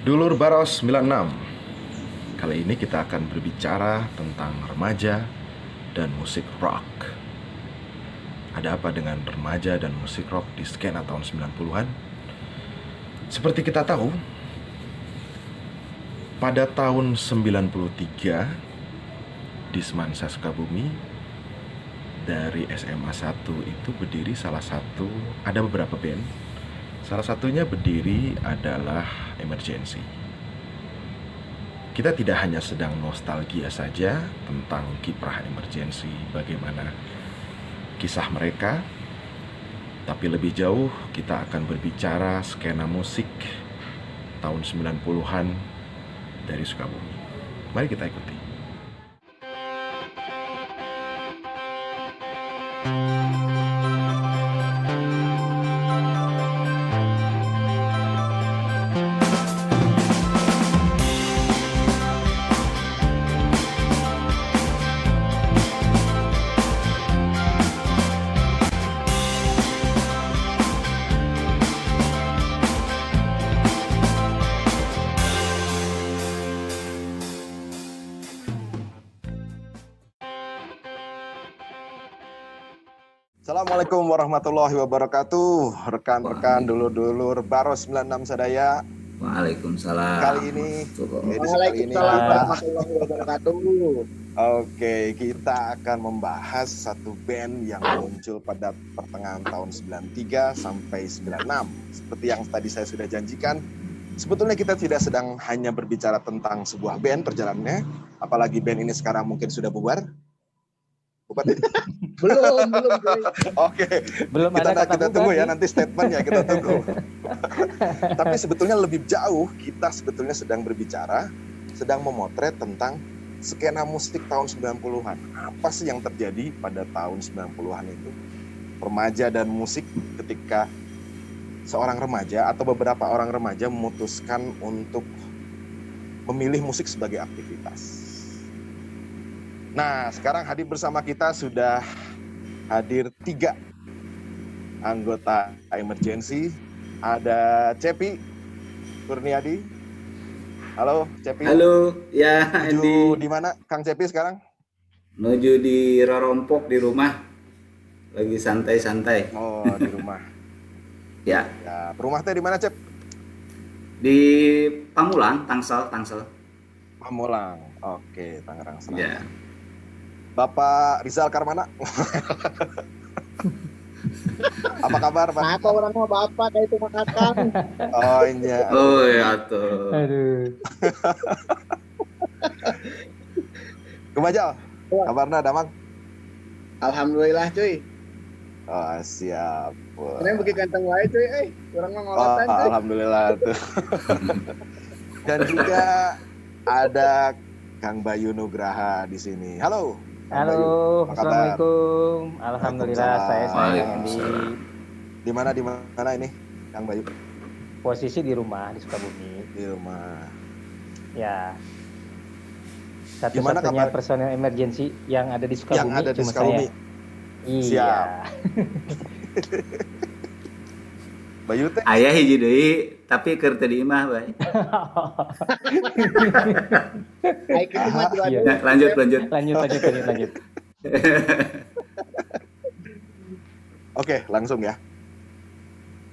Dulur Baros 96. Kali ini kita akan berbicara tentang remaja dan musik rock. Ada apa dengan remaja dan musik rock di skena tahun 90-an? Seperti kita tahu, pada tahun 93 di Semansa Sukabumi, dari SMA 1 itu berdiri ada beberapa band. Salah satunya berdiri adalah Emergency. Kita tidak hanya sedang nostalgia saja tentang kiprah Emergency, bagaimana kisah mereka, tapi lebih jauh kita akan berbicara skena musik tahun 90-an dari Sukabumi. Mari kita ikuti. Assalamualaikum warahmatullahi wabarakatuh. Rekan-rekan dulur-dulur Baros 96 sadaya. Waalaikumsalam. Kali ini warahmatullahi wabarakatuh. Oke, kita akan membahas satu band yang muncul pada pertengahan tahun 93 sampai 96. Seperti yang tadi saya sudah janjikan, sebetulnya kita tidak sedang hanya berbicara tentang sebuah band perjalanannya, apalagi band ini sekarang mungkin sudah bubar. Belum. Oke, belum ada kita tunggu ya nanti statementnya kita tunggu. Tapi sebetulnya lebih jauh, kita sebetulnya sedang memotret tentang skena musik tahun 90-an. Apa sih yang terjadi pada tahun 90-an itu? Remaja dan musik, ketika seorang remaja atau beberapa orang remaja memutuskan untuk memilih musik sebagai aktivitas. Nah, sekarang hadir bersama kita sudah hadir 3 anggota Emergency. Ada Cepi Kurniadi. Halo Cepi. Halo, ya Andi. Di mana Kang Cepi sekarang? Menuju di Rorompok di rumah. Lagi santai-santai. Oh, di rumah. Ya. Ya, rumah teh di mana, Cep? Di Pamulang, Tangsel. Pamulang. Oke, Tangerang Selatan. Ya. Bapak Rizal Karmana. Apa kabar, Pak? Apa orang mau bapak kayak itu makan? Oh, iya. Oh ya tuh. Aduh. Kemajal. Kabarna damang? Alhamdulillah cuy. Oh, siap. Ini bagi ganteng wae cuy, orang mau ngolotan cuy. Alhamdulillah tuh. Dan juga ada Kang Bayu Nugraha di sini. Halo. Kang Bayu. Halo, Apa kabar? assalamualaikum. Alhamdulillah, saya Kang Andi. Waalaikumsalam. Di mana ini, Kang Bayu? Posisi di rumah di Sukabumi. Di rumah. Ya. Gimana Satu-satunya kabar? personel emergency yang ada di Sukabumi. Yang ada di cuma Sukabumi. saya. Iya. Siap. Bayu teh? Ayah hiji deui, tapi keur teu di imah bae. Ayo kita maju Iya. Ya, lanjut. Lanjut. Oke, langsung ya.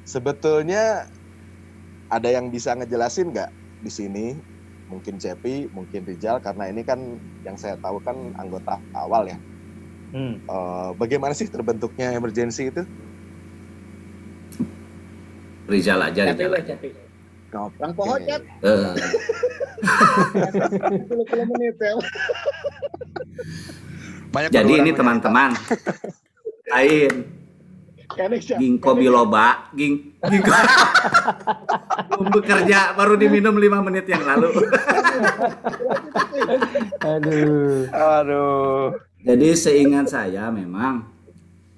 Sebetulnya ada yang bisa ngejelasin nggak di sini? Mungkin Cepi, mungkin Rizal, karena ini kan yang saya tahu kan anggota awal ya. Bagaimana sih terbentuknya Emergency itu? Rizal aja. Orang pohon cat. 10 menit ya. Jadi ini teman-teman. Lain. Ginkgo biloba, ginkgo. Belum bekerja, baru diminum 5 menit yang lalu. Aduh. Jadi seingat saya memang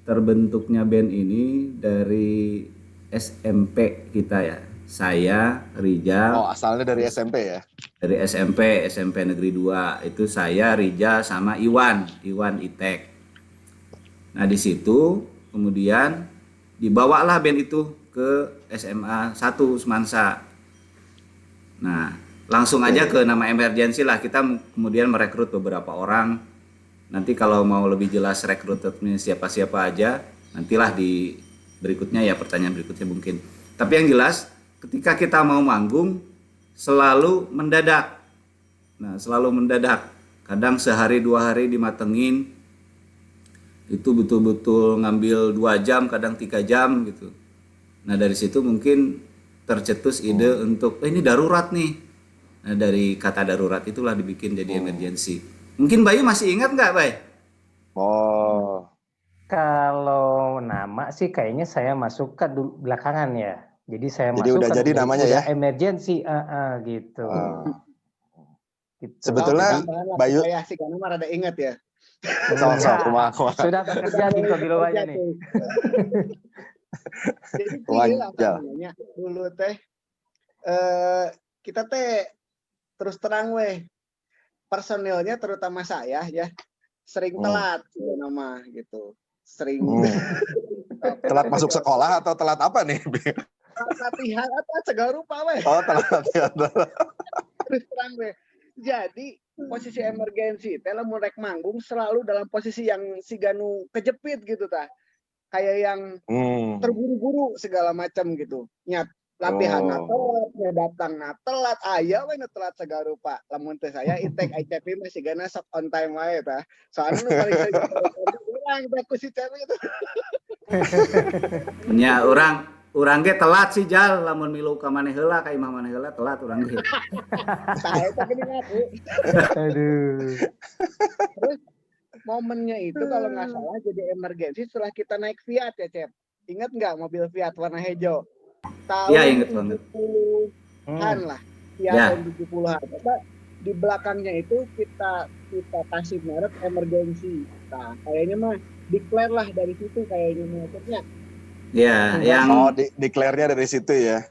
terbentuknya band ini dari SMP kita ya. Saya, Rijal. Oh, asalnya dari SMP ya? Dari SMP Negeri 2. Itu saya, Rijal, sama Iwan Itek. Nah di situ kemudian dibawalah band itu ke SMA 1 Semansa. Nah, langsung aja ke nama emergency lah. Kita kemudian merekrut beberapa orang. Nanti kalau mau lebih jelas rekrutmennya siapa-siapa aja, nantilah di berikutnya ya, pertanyaan berikutnya mungkin. Tapi yang jelas ketika kita mau manggung selalu mendadak. Nah, selalu mendadak. Kadang sehari 2 hari dimatengin. Itu betul-betul ngambil 2 jam, kadang 3 jam gitu. Nah, dari situ mungkin tercetus ide untuk ini darurat nih. Nah, dari kata darurat itulah dibikin jadi emergency. Mungkin Bayu masih ingat nggak, Bay? Oh, Kalau nama sih kayaknya saya masuk ke belakangan ya. Jadi saya Jadi masuk udah kan jadi namanya ya? emergency, gitu. ah. Gitu. Sebetulnya Tambahan lah Bayu- supaya si Kanama rada inget ya. Enggak, kumaha. sudah bekerja di Kobilowanya nih. Jadi Wajar. gila namanya dulu teh kita teh terus terang weh personilnya terutama saya ya sering telat gitu nama gitu. Sering Telat masuk sekolah atau telat apa nih? latihan atau segala rupa weh. Oh, telat. Terus terang weh. Jadi posisi emergensi teh lamun rek manggung selalu dalam posisi yang si Ganu kejepit gitu tah. Kayak yang terburu-buru segala macam gitu. Nyat latihan telat, datang telat, aya we nu telat segala rupa. Lamun teh saya itek ICP masih gana sok on time wae tah. Soalnya nu paling sering urang teh ku si Cepi itu. Ya, urang ge telat sih Jal, lamun milu ka maneh heula ka imah maneh heula telat urang ge. Tah eta geuning ngaku. Aduh. Terus momennya itu kalau nggak salah jadi emergensi setelah kita naik Fiat ya, Cep. Ingat nggak mobil Fiat warna hijau? Tahun Iya, ingat banget. 70-an lah. Fiat Ya. tahun 70-an. Kita di belakangnya itu kita kasih merek emergensi. Nah, kayaknya mah declare lah dari situ kayaknya maksudnya. Ya, yang Declare-nya dari situ ya.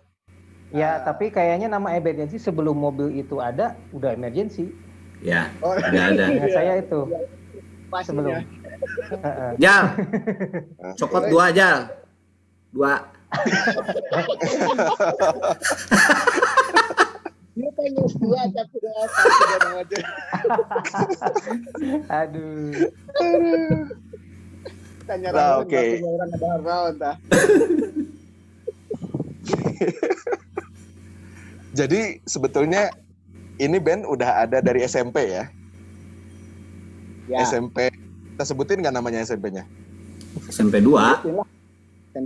Ya, tapi kayaknya nama emergency sebelum mobil itu ada udah emergency. ya, Oh, udah ada. Ingat saya itu. pastinya. Jal. Cokot 2 Jal. 2. Dia pengen dua tapi udah aja. Aduh. Tanya Nah, Raul, oke. nggak punya orang ada Raul tah. Jadi sebetulnya ini band udah ada dari SMP ya. Ya. SMP. Kita sebutin nggak namanya SMP-nya? SMP 2.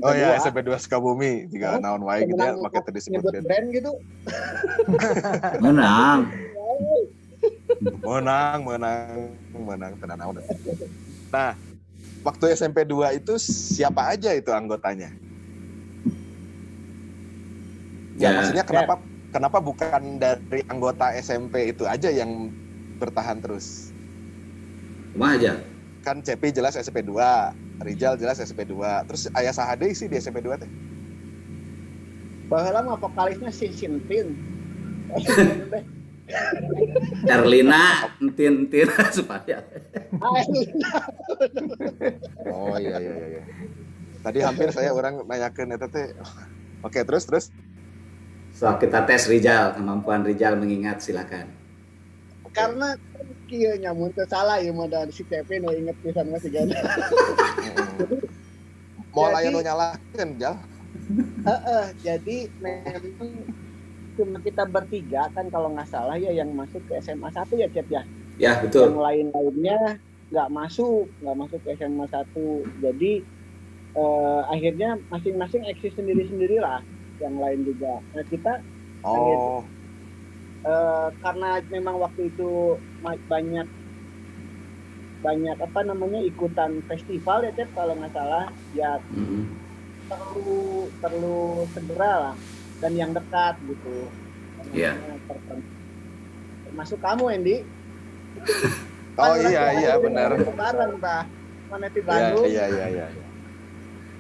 Oh ya, SMP 2 Sukabumi. Jika naon wae gitu ya, pakai tadi disebut nyebut band. band gitu. Menang. Menang tenan naon. Nah, waktu SMP 2 itu siapa aja itu anggotanya? Ya, maksudnya kenapa bukan dari anggota SMP itu aja yang bertahan terus? Kumaha aja? Kan Cepi jelas SMP 2, Rijal jelas SMP 2. Terus Ayah Sahade sih di SMP 2 teh. Baheula mah vokalisnya si Sintin. Erlina, entin supaya. Oh iya. Tadi hampir saya orang nanyakeun eta teh. Oke, terus. So, kita tes Rijal, kemampuan Rijal mengingat, silakan. Karena kieu nyamun teu salah ieu mah dari si Cepi nu inget pisan masih gana. Mau layan nu nyalakeun, Jal. Jadi memang cuma kita bertiga kan kalau nggak salah ya yang masuk ke SMA 1 ya Cep ya. Ya, betul. Yang lain-lainnya nggak masuk ke SMA 1. Jadi akhirnya masing-masing eksis sendiri-sendirilah, yang lain juga. Nah kita karena memang waktu itu banyak apa namanya ikutan festival ya Cep kalau nggak salah ya perlu segera lah dan yang dekat gitu. Iya. Termasuk kamu Andy. Oh iya benar. Bareng Pak. Mana di Bandung. Iya.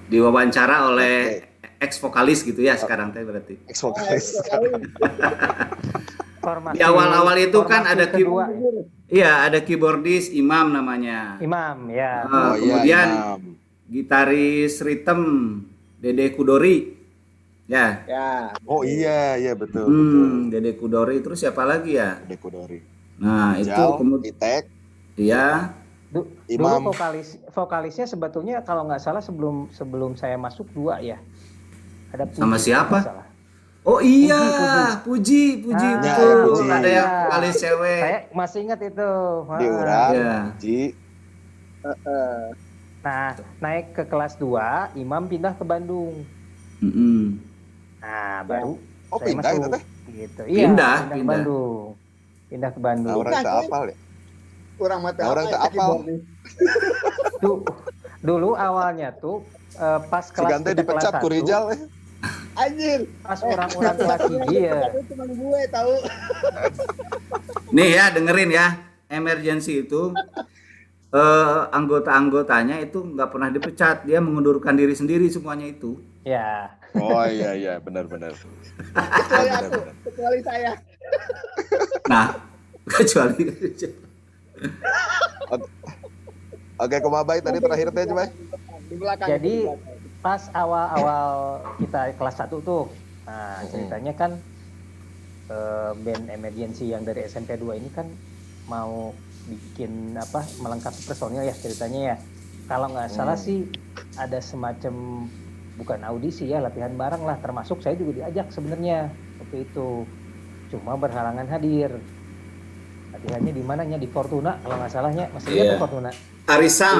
Diwawancara oleh ex vokalis gitu ya sekarang teh berarti. Ex vokalis. Di awal-awal itu kan ada kedua. Iya, ada keyboardis Imam namanya. Imam ya. Kemudian Imam. gitaris rhythm Dede Kudori. Ya. Ya. Oh iya, iya betul, betul. Dede Kudori, terus siapa lagi ya? Dede Kudori. Nah, itu Rijal, kemudian Itek, ya. Dulu Imam. vokalisnya sebetulnya kalau nggak salah sebelum saya masuk 2 ya. Ada Puji, Sama siapa? nggak salah. Oh iya, Puji, Ah, betul. ya, Puji. Ada yang iya. vokalis cewek. Saya masih ingat itu. Diuran, Iya. Puji. Nah, naik ke kelas 2, Imam pindah ke Bandung. Mm-mm. Nah, baru Oh saya pindah itu masuk. teh? Gitu. Pindah, Iya, ke pindah. Bandung. Pindah ke Bandung. Nah, orang tak apal ya? Kurang mata Nah, orang apa tak ya, apal. keyboard nih. Dulu awalnya tuh pas Si kelas Gante kita dipecat kelas ku 1, Rijal ya. Anjir. pas orang-orang kelas hiji ya. Cuma gue tahu. Nih ya, dengerin ya. Emergency itu anggota-anggotanya itu nggak pernah dipecat, dia mengundurkan diri sendiri semuanya itu. Ya. Oh iya, benar-benar. Kecuali aku, kecuali saya. Nah, kecuali Oke, kumaha tadi terakhir teh coba. Di belakang. Jadi di belakang. pas awal-awal kita kelas 1 tuh, nah ceritanya kan band emergency yang dari SMP 2 ini kan mau bikin apa, melengkapi personil ya ceritanya ya. Kalau nggak salah sih ada semacam bukan audisi ya, latihan bareng lah, termasuk saya juga diajak sebenarnya waktu itu. Cuma berhalangan hadir. Latihannya di mananya, di Fortuna kalau nggak salahnya, masih ingat tuh Fortuna. Arisang.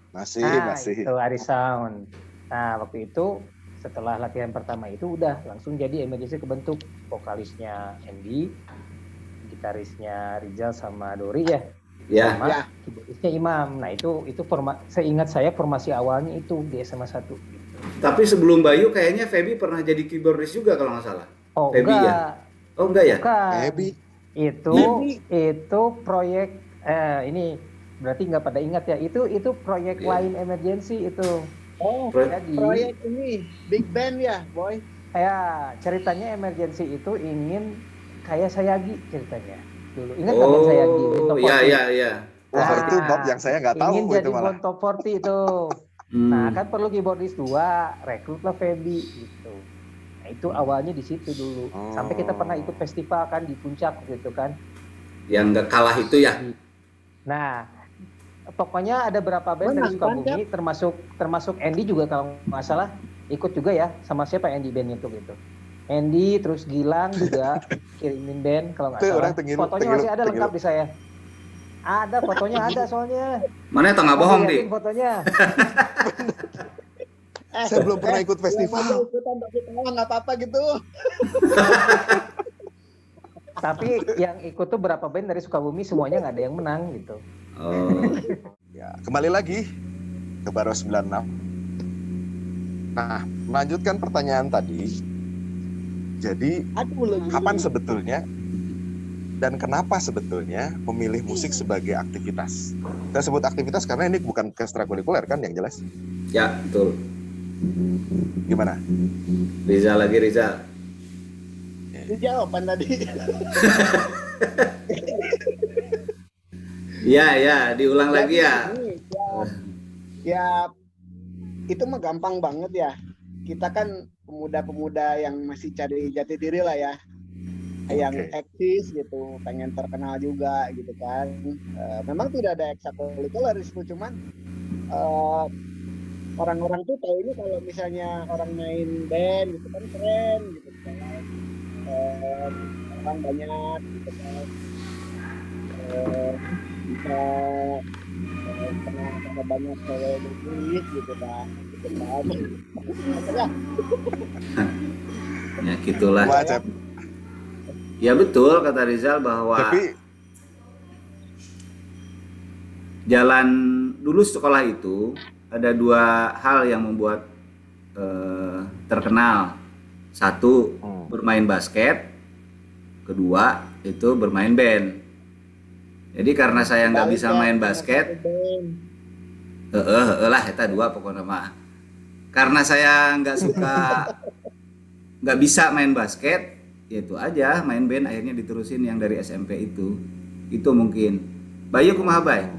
Masih. Itu Ari Sound. Nah, waktu itu setelah latihan pertama itu udah langsung jadi emergency kebentuk. Vokalisnya Andy, gitarisnya Rizal sama Dori ya. Ya. Sama keyboardisnya Imam. Nah, itu seingat saya formasi awalnya itu di SMA 1 gitu. Tapi sebelum Bayu kayaknya Feby pernah jadi keyboardist juga kalau nggak salah. Oh, Feby enggak. ya? Oh, enggak ya? Bukan. Feby. Itu proyek ini berarti nggak pada ingat ya, itu proyek lain emergency itu. Oh, Jadi proyek ini Big Band ya, Boy. ya ceritanya emergency itu ingin kayak Sayagi ceritanya dulu, ingat nggak band Sayagi? Oh iya. Wah, Nah, itu bab yang saya nggak tahu ingin itu jadi malah. Bond Top 40 itu. Nah, kan perlu keyboardist 2, rekrutlah Feby gitu. Nah, itu awalnya di situ dulu. Sampai kita pernah ikut festival kan di Puncak gitu kan. Yang nggak kalah itu ya. Nah, pokoknya ada berapa band dari Sukabumi, termasuk Andy juga kalau nggak salah ikut juga ya, sama siapa Andy band itu gitu. Andy terus Gilang juga kirimin band kalau nggak salah. Fotonya masih ada lengkap di saya. Ada fotonya, ada soalnya. Mana tengah bohong di? Fotonya. Saya belum pernah ikut festival. Ikutan tapi nggak apa-apa gitu. Tapi yang ikut tuh berapa band dari Sukabumi, semuanya nggak ada yang menang gitu. Oh. Ya, kembali lagi ke Baros 96. Nah, melanjutkan pertanyaan tadi. Jadi, kapan sebetulnya dan kenapa sebetulnya memilih musik sebagai aktivitas? Kita sebut aktivitas karena ini bukan ekstrakurikuler kan yang jelas. Ya, betul. Gimana? Rizal. Itu jawaban tadi. Ya, diulang lagi ya. Ya, itu mah gampang banget ya. Kita kan pemuda-pemuda yang masih cari jati diri lah ya. Yang eksis gitu, pengen terkenal juga gitu kan. Memang tidak ada ekstrakurikuler di situ, cuman orang-orang tuh tahu ini kalau misalnya orang main band gitu kan keren gitu kan. Orang banyak gitu kan. Bisa karena banyak cewek berkulit gitu kan. Ya gitulah. Wajib. Ya betul kata Rizal bahwa jalan dulu sekolah itu ada 2 hal yang membuat terkenal. Satu bermain basket, kedua itu bermain band. Jadi karena saya nggak bisa main basket, lah eta 2 pokoknya mah. Karena saya nggak bisa main basket, ya itu aja main band akhirnya diterusin yang dari SMP itu mungkin. Bayu kumaha Bay?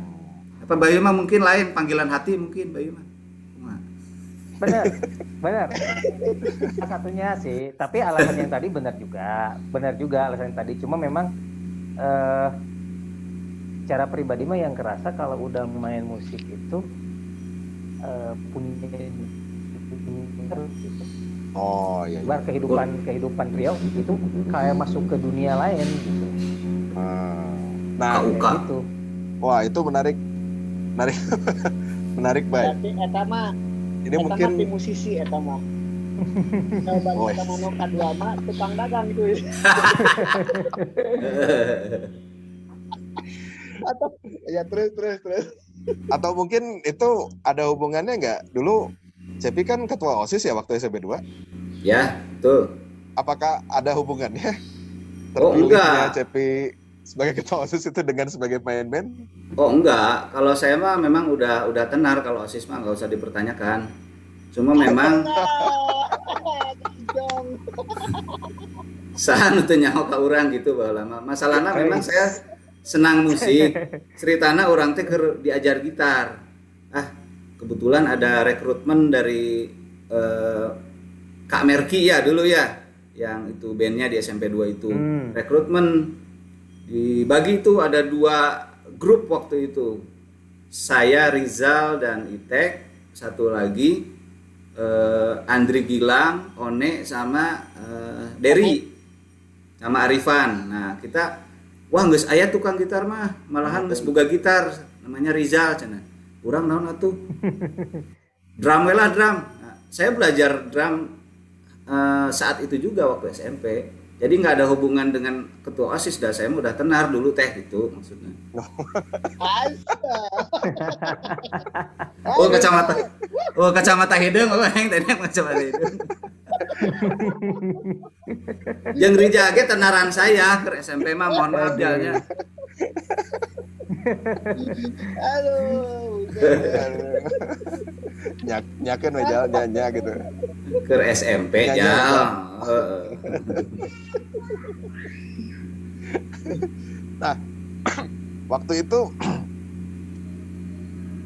Apa Bayu mah mungkin lain panggilan hati mungkin Bayu mah. benar. Salah satunya sih, tapi alasan yang tadi benar juga alasan yang tadi. Cuma memang cara pribadi mah yang kerasa kalau udah main musik itu punya Oh iya. Luar kehidupan Riau itu kayak masuk ke dunia lain gitu. Nah, gitu. Wah, itu menarik. Menarik, Bay. Berarti eta mah Ini mungkin tim musisi eta mah. Kalau kita mau kadua mah tukang dagang itu. Atau ya terus. Atau mungkin itu ada hubungannya nggak? Dulu Cepi kan ketua OSIS ya waktu SMP 2? Ya, betul. Apakah ada hubungannya? Oh, Terpilihnya enggak. Cepi sebagai ketua OSIS itu dengan sebagai main band? Oh, enggak. Kalau saya mah memang udah tenar, kalau OSIS mah nggak usah dipertanyakan. Cuma memang sahan itu nyaho ka urang gitu baheula. Masalahnya memang saya senang musik. Ceritana orang teh keur diajar gitar. Kebetulan ada rekrutmen dari Kak Merki ya dulu ya, yang itu bandnya di SMP 2 itu. Rekrutmen dibagi itu ada 2 grup waktu itu. Saya, Rizal dan Itek, satu lagi Andri Gilang, One sama Derry sama Arifan. Nah, kita geus aya tukang gitar mah, malahan geus boga gitar namanya Rizal cenah. Urang naon atuh? Drum we lah drum. Nah, saya belajar drum saat itu juga waktu SMP. Jadi nggak ada hubungan dengan ketua OSIS, dah saya udah tenar dulu teh gitu maksudnya. Kacamata hidung yang tadi kacamata hidung. Yang Rija ge tenaran saya ke SMP mah mohon maaf jalnya. Aduh. Nyakeun we jal nya gitu. Ke SMP jal. Nah, waktu itu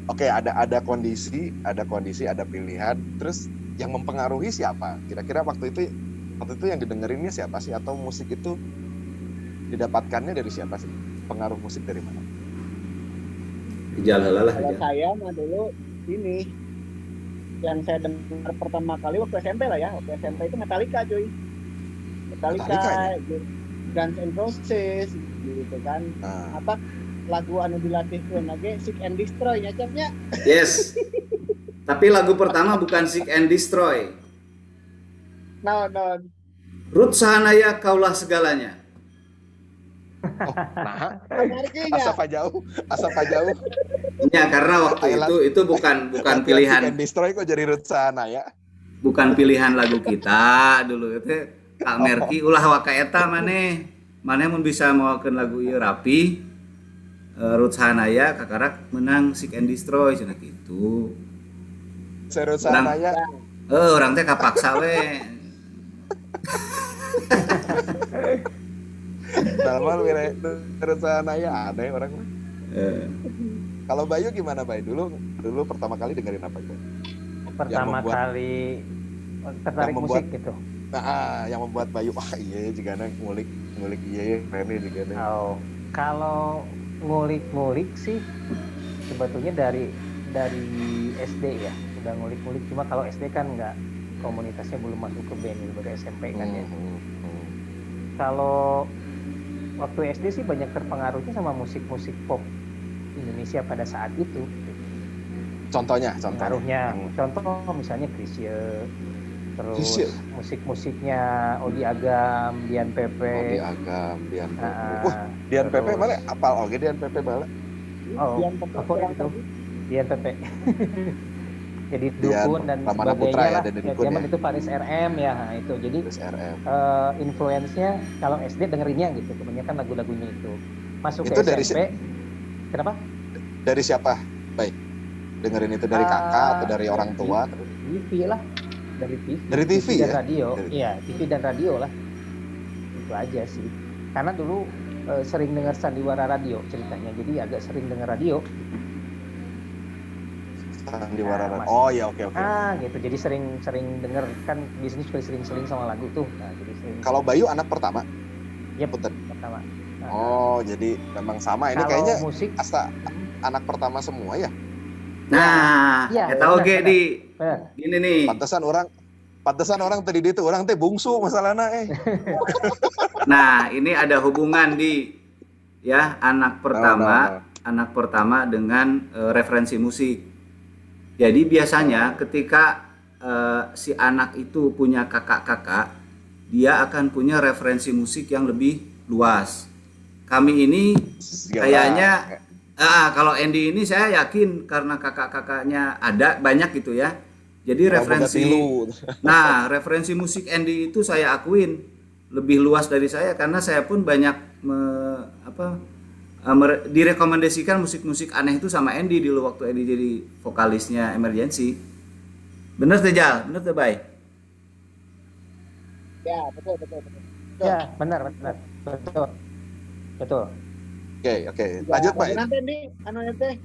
oke, ada kondisi, ada pilihan, terus yang mempengaruhi siapa? Kira-kira waktu itu yang didengerinnya siapa sih, atau musik itu didapatkannya dari siapa sih? Pengaruh musik dari mana? Kalau saya mah dulu ini yang saya dengar pertama kali waktu SMP lah ya. Waktu SMP itu Metallica cuy. Metallica ya? Guns N' Roses gitu kan. Apa lagu anu dilatihkeun lagi Seek and Destroy nya capnya. Yes. Tapi lagu pertama bukan Seek and Destroy. No. Ruth Sahanaya Kaulah Segalanya. Asapa jauh. Ya, karena waktu itu bukan pilihan. Seek and Destroy kok jadi Ruth Sahanaya. Bukan pilihan lagu kita dulu itu. Kak Merki ulah waka eta maneh mun bisa mawakeun lagu ieu rapi. Ruth Sahanaya kakarak menang Seek and Destroy cenah kitu. Ruth Sahanaya. Orang teh kapaksa we. Dalmal Ruth Sahanaya ada orang. Kalau Bayu gimana, Bay? Dulu pertama kali dengerin apa itu? Kali tertarik musik gitu. Nah, yang membuat Bayu iya juga ngulik iya Rene juga. Kalau ngulik sih sebetulnya dari SD ya, udah ngulik, cuma kalau SD kan nggak, komunitasnya belum masuk ke band, baru SMP kan ya. Kalau waktu SD sih banyak terpengaruhnya sama musik-musik pop Indonesia pada saat itu. Contohnya. Contoh misalnya Chrisye, terus musik-musiknya Odi Agam, Dian Pepe. Dian Pepe balik apal oge Dian Pepe balik. Favorit itu Dian Pepe. Jadi Dukun dan sebagainya lah. Zaman itu Faris RM ya, itu. Jadi influence-nya kalau SD dengerinnya gitu, kebanyakan lagu-lagunya itu. Masuk itu ke SMP. Kenapa? Dari siapa? Baik. Dengerin itu dari kakak atau dari orang tua? TV lah. Dari TV dan ya? Radio. Iya, TV dan radio lah. Itu aja sih. Karena dulu sering dengar sandiwara radio ceritanya. Jadi agak sering dengar radio. Sandiwara. Nah, Oh ya, oke. gitu. Jadi sering denger kan di sini juga sering sama lagu tuh. Nah, jadi sering. Kalau Bayu anak pertama? Iya, Punten. pertama. Nah, Oh, jadi memang sama. Ini kalau kayaknya musik anak pertama semua ya. Nah, Iya, tahu benar, ge benar. di Benar. gini nih. Pantesan orang tadi itu orang teh bungsu masalahnya Nah, ini ada hubungan di ya anak pertama dengan referensi musik. Jadi biasanya ketika si anak itu punya kakak-kakak, dia akan punya referensi musik yang lebih luas. Kami ini kayaknya kalau Andy ini saya yakin karena kakak-kakaknya ada banyak gitu ya. Jadi referensi musik Andy itu saya akuin lebih luas dari saya karena saya pun banyak direkomendasikan musik-musik aneh itu sama Andy dulu waktu Andy jadi vokalisnya Emergency. Bener tuh Jal? Bener tuh Bay? Ya, betul. Ya, benar. Betul. Oke. Lanjut, Pak. Nanti nih, teh.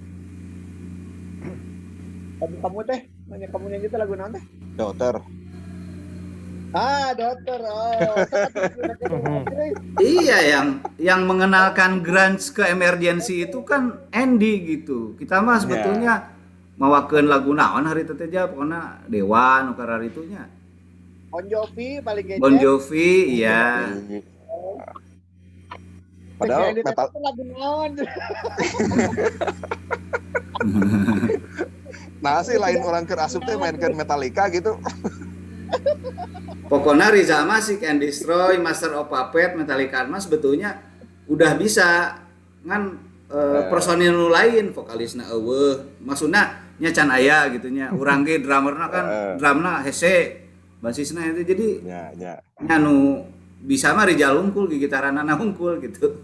Kamu teh, nanya kamu yang gitu lagu nanti. Dokter. Dokter. Oh. Iya, yang mengenalkan grunge ke Emergency itu kan Andy gitu. Kita mah sebetulnya mawakeun lagu naon hari teh teh pokona Dewa nu kararitunya. Bon Jovi paling gede. Bon Jovi, iya. Padahal metal lagu naon. Nah sih lain orang keur asup teh mainkeun Metallica gitu. Pokoknya Rizal Mas Can Destroy, Master of Puppet, Metallica mas sebetulnya udah bisa kan personil nu lain vokalisna eueuh. Maksudna nya can aya gitu nya. Urang ge drummerna kan drumna hese. Basisna itu jadi nu bisa mah Rizal unggul gitaranana unggul gitu.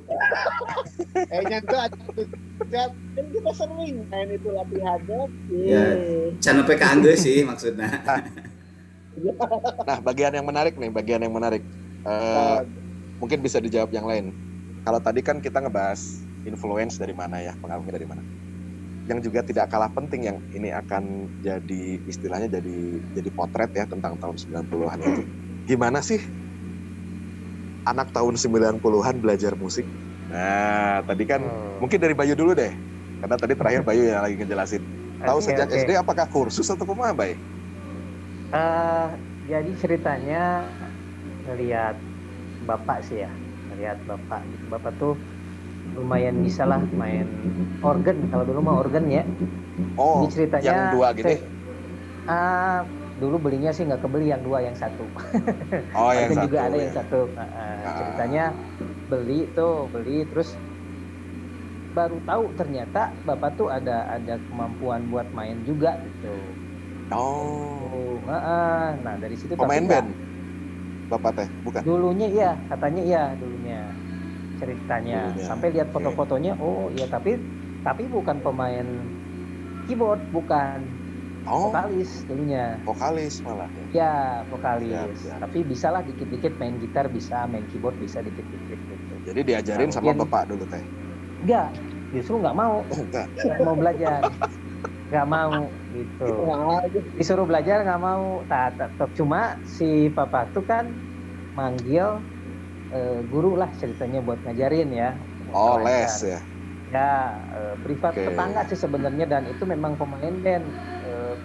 Nyantu kita sering main itu latihannya. Ya, can nepe ka anggeus sih maksudna. Nah, bagian yang menarik. Mungkin bisa dijawab yang lain. Kalau tadi kan kita ngebahas influence dari mana ya, pengaruhnya dari mana. Yang juga tidak kalah penting yang ini akan jadi istilahnya jadi potret ya tentang tahun 90-an itu. Gimana sih anak tahun 90-an belajar musik? Nah, tadi kan mungkin dari Bayu dulu deh. Karena tadi terakhir Bayu yang lagi ngejelasin. Tahu sejak SD apakah kursus atau kumaha, Bay? Jadi ceritanya ngelihat bapak sih ya, bapak tuh lumayan bisa lah main organ, kalau dulu mah organ ya. Oh, ini ceritanya yang dua gini? Dulu belinya sih nggak kebeli, yang dua, yang satu. Oh, yang satu juga ada ya. yang satu. Ceritanya beli terus baru tahu ternyata bapak tuh ada kemampuan buat main juga gitu. Nah dari situ pemain band bapak teh bukan? Dulunya iya, katanya iya dulunya ceritanya. Sampai lihat foto-fotonya, oh iya, tapi bukan pemain keyboard, bukan. Vokalis dulunya. Vokalis malah. Ya, vokalis. Siap. Tapi bisalah dikit-dikit main gitar bisa, main keyboard bisa dikit-dikit gitu. Jadi diajarin sama bapak dulu teh? Enggak, justru nggak mau. Nggak mau belajar. Nggak mau gitu. Disuruh belajar nggak mau. Cuma si papa tuh kan manggil guru lah ceritanya buat ngajarin ya. Les ya. Ya, privat tetangga sih sebenarnya, dan itu memang pemain band.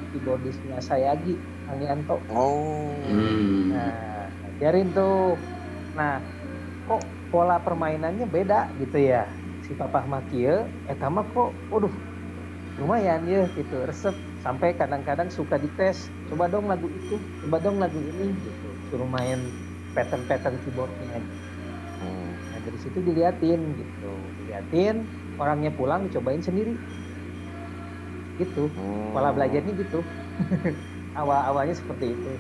Keyboardisnya Sayagi Angianto. Nah, ngajarin tuh. Nah, kok pola permainannya beda gitu ya. Si papa mah kieu, eta mah kok lumayan ya gitu, resep. Sampai kadang-kadang suka dites, coba dong lagu itu, coba dong lagu ini gitu. Suruh main pattern keyboardnya. Nah, dari situ diliatin, orangnya pulang dicobain sendiri. Gitu. Pola belajarnya gitu. Awalnya seperti itu.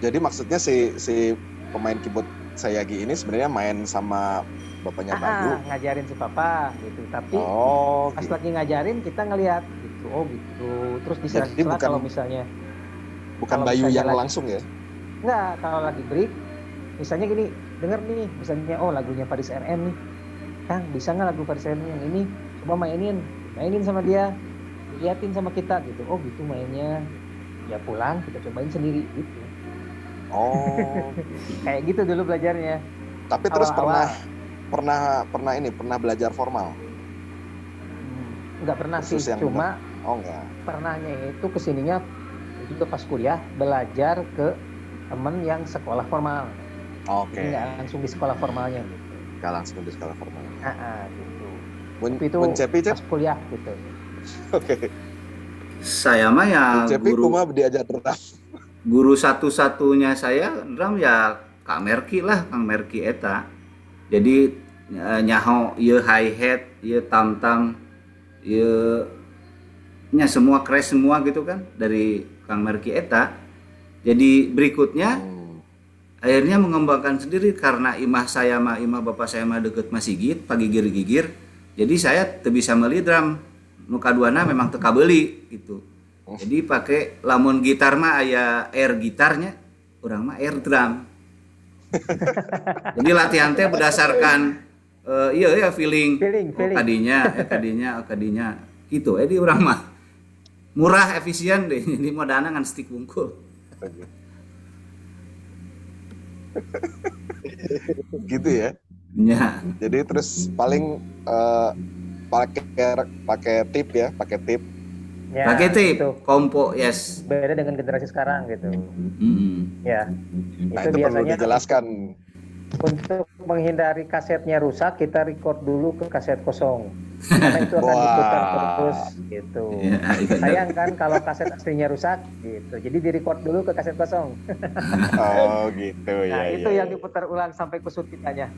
Jadi maksudnya si pemain keyboard Sayagi ini sebenarnya main sama bapaknya Bayu, ngajarin si papa gitu. Tapi pas lagi ngajarin kita ngelihat gitu. Oh gitu. Terus diserah kalau misalnya bukan Bayu yang langsung ya? Enggak, kalau lagi break misalnya gini, denger nih misalnya lagunya Faris RM nih. Kang, bisa nggak lagu Faris RM yang ini? Coba mainin sama dia. liatin sama kita gitu. Oh gitu mainnya. Ya pulang kita cobain sendiri gitu. Oh. Kayak gitu dulu belajarnya. Tapi terus Awal-awal. pernah belajar formal? Nggak pernah sih, Khusus yang cuma enggak. pernahnya itu kesininya juga pas kuliah belajar ke temen yang sekolah formal. Oke. Jadi nggak langsung di sekolah formalnya. Nggak langsung di sekolah formal. Gitu. Mun Tapi itu Cepi, Cep? pas kuliah gitu. Oke. Saya mah ya Mun Cepi kumaha diajar drum? guru satu-satunya saya drum ya Kang Merki lah, Kang Merki eta. Jadi nyaho ieu hi hat, ieu tam-tam, ieu nya semua crash semua gitu kan dari Kang Merki eta. Jadi berikutnya akhirnya mengembangkan sendiri karena imah bapak saya mah deket Masigit pagigir-gigir. Jadi saya teu bisa meuli drum. Nu kaduana memang teu kabeuli gitu. Jadi pakai lamun gitar mah aya air gitarnya, urang mah air drum. Jadi latihan teh berdasarkan iya feeling. Oh, kadinya gitu. Jadi urang mah murah efisien deh. Jadi modalna ngan stick bungkul. Gitu ya. Ya. Jadi terus paling pakai tip. Ya, pakai tip, itu kompo, yes. beda dengan generasi sekarang gitu. Ya, Nah, itu itu perlu biasanya dijelaskan. untuk menghindari kasetnya rusak, kita record dulu ke kaset kosong. Karena itu akan diputar terus gitu. Ya, sayang kan kalau kaset aslinya rusak gitu. Jadi direcord dulu ke kaset kosong. Oh gitu Nah, ya. itu yang diputar ulang sampai kusut kitanya.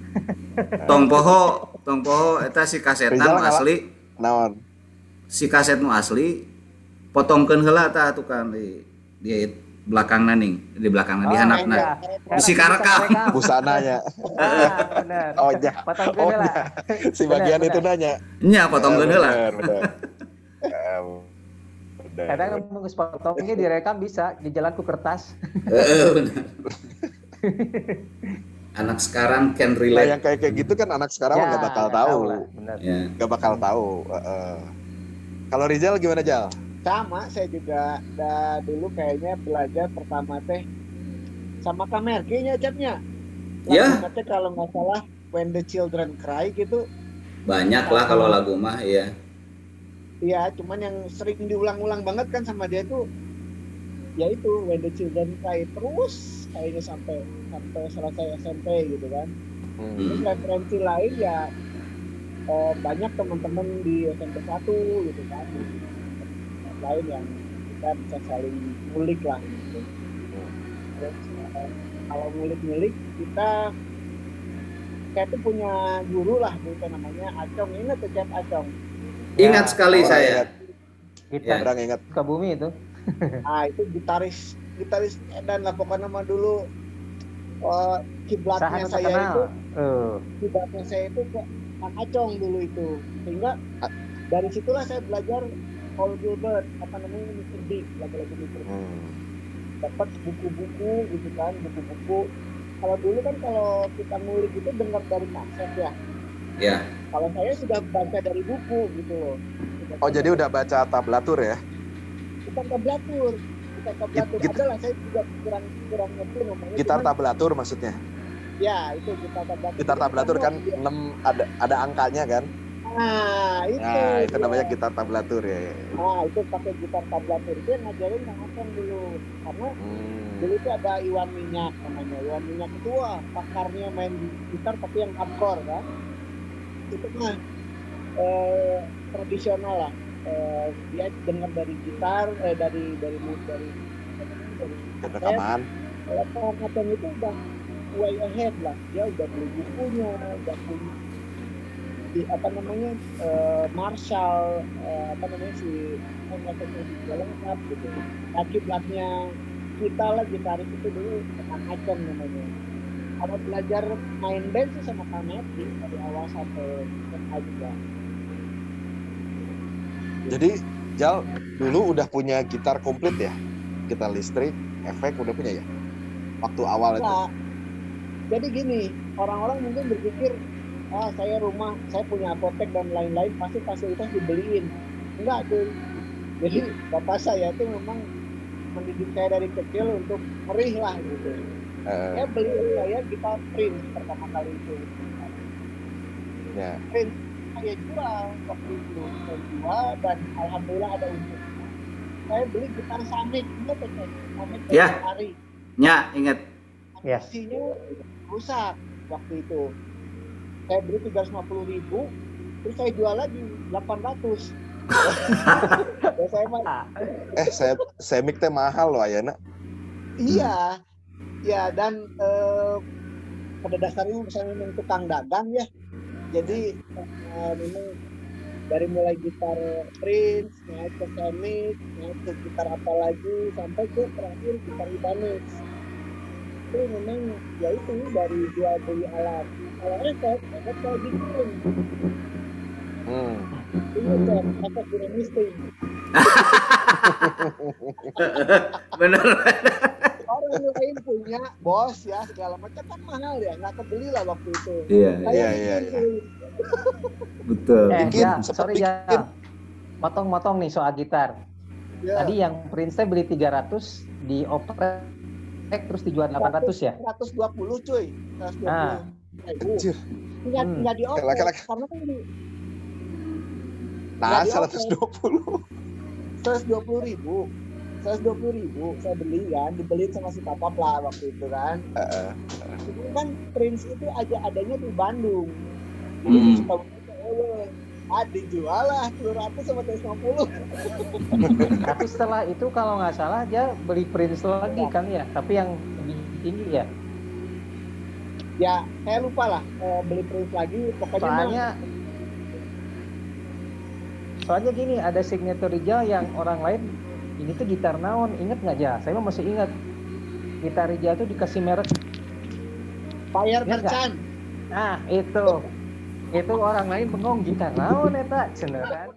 Tong poho eta si kaset asli. Naon? Si kaset nu asli potongkeun heula tah tukang di belakangna ning, di belakangna di handapna. Bisi karekam busananya. Benar. Oh iya. Potongkeun heula. Si bagian itu nanya. Nya potongkeun heula. Benar. Kadang geus potongnya direkam bisa di jalan ku kertas. Benar. Anak sekarang can relate. Nah, yang kayak gitu kan anak sekarang nggak bakal tahu. Nggak bakal tahu. Kalau Rizal gimana, Jal? Sama, saya juga dulu kayaknya belajar pertama teh sama Kang Merki-nya, Cepnya. Ya. Teh kalau nggak salah When the Children Cry gitu. Banyak lah kalau lagu mah ya. Iya, cuman yang sering diulang-ulang banget kan sama dia tuh ya itu When the Children Cry terus kayaknya sampai selesai SMP gitu kan. Terus referensi lain ya banyak teman-teman di SMP 1 gitu kan. Lain yang kita bisa saling ngulik lah gitu. Terus kalau ngulik-ngulik kita tuh punya guru lah gitu namanya Acong. Ingat tuh Cep Acong? Ingat sekali saya. Kita orang ingat Sukabumi itu. Itu gitaris dan lah pokoknya mah dulu kiblatnya saya itu ke Kang Acong dulu itu. Sehingga dari situlah saya belajar Paul Gilbert, Mr. Big, lagu-lagu Mr. Big. Dapat buku-buku gitu kan, buku-buku. Kalau dulu kan kalau kita ngulik itu dengar dari kaset ya. Ya. Kalau saya sudah baca dari buku gitu loh. Jadi udah baca tablatur ya? Bukan tablatur. Adalah saya juga kurang ngerti ngomongnya. Gitar tablatur maksudnya? Ya, itu gitar tablatur. Gitar tablatur kan 6 ada angkanya kan? Nah, itu namanya gitar tablatur ya. Nah, itu pakai gitar tablatur. Itu yang ngajarin Kang Acong dulu. Karena dulu itu ada Iwan Minyak namanya. Iwan Minyak itu pakarnya main gitar tapi yang hardcore kan. Itu mah tradisional lah. Dia dengar dari gitar, dari rekaman. Kalau Kang Acong itu udah way ahead lah. Dia udah beli bukunya, udah punya Marshall si juga lengkap gitu. Kiblatnya kita lah gitaris itu dulu Kang Acong namanya. Kalau belajar main band sih sama Kang Merki dari awal sampai SMA juga. Jadi Jal dulu udah punya gitar komplit ya? Gitar listrik, efek udah punya ya? Waktu awal itu. Jadi gini, orang-orang mungkin berpikir saya punya apotek dan lain-lain pasti fasilitas dibeliin. Enggak tuh. Jadi bapak saya itu memang mendidik saya dari kecil untuk merih lah gitu. Saya beli saya gitar Prince pertama kali itu. Ya. Prince saya jual waktu itu, saya jual dan alhamdulillah ada untung. Saya beli gitar Samick, ingat ya? Samick Ya. hari. Ya, ingat. Yes. Mesinnya rusak waktu itu. Saya beli 350.000, terus saya jual lagi 800. Ya, saya Samick teh mahal loh Ayana. Iya, ya dan pada dasarnya saya memang tukang dagang ya. Jadi memang dari mulai gitar Prince, naik ke Samick, naik ke gitar apa lagi, sampai ke terakhir gitar Ibanez. Itu memang ya itu dari jual beli alat efek saya bikin. Itu efek dinamistik. Bener. Orang lain punya bos ya segala macam kan mahal ya, nggak kebeli lah waktu itu. Iya. Betul. Sorry ya. Motong nih soal gitar. Ya. Tadi yang Prince beli 300 di oprek terus dijual 800 ya? 120 cuy. 120. Nah. Kecil. Nggak di oprek karena kan di nah 120.000 saya beli kan, dibeli sama si papa lah waktu itu kan. Itu kan Prince itu adanya di Bandung. Dijual lah 200 sama 150. Tapi setelah itu kalau nggak salah dia beli Prince lagi kan ya, tapi yang lebih tinggi ya. Ya saya lupa lah beli Prince lagi pokoknya. Soalnya gini, ada signature Rijal yang orang lain ini tuh gitar naon, inget nggak ya? Saya masih ingat gitar Rijal tuh dikasih merek Fire Merchant. Nah itu orang lain bengong gitar naon eta cenah kan.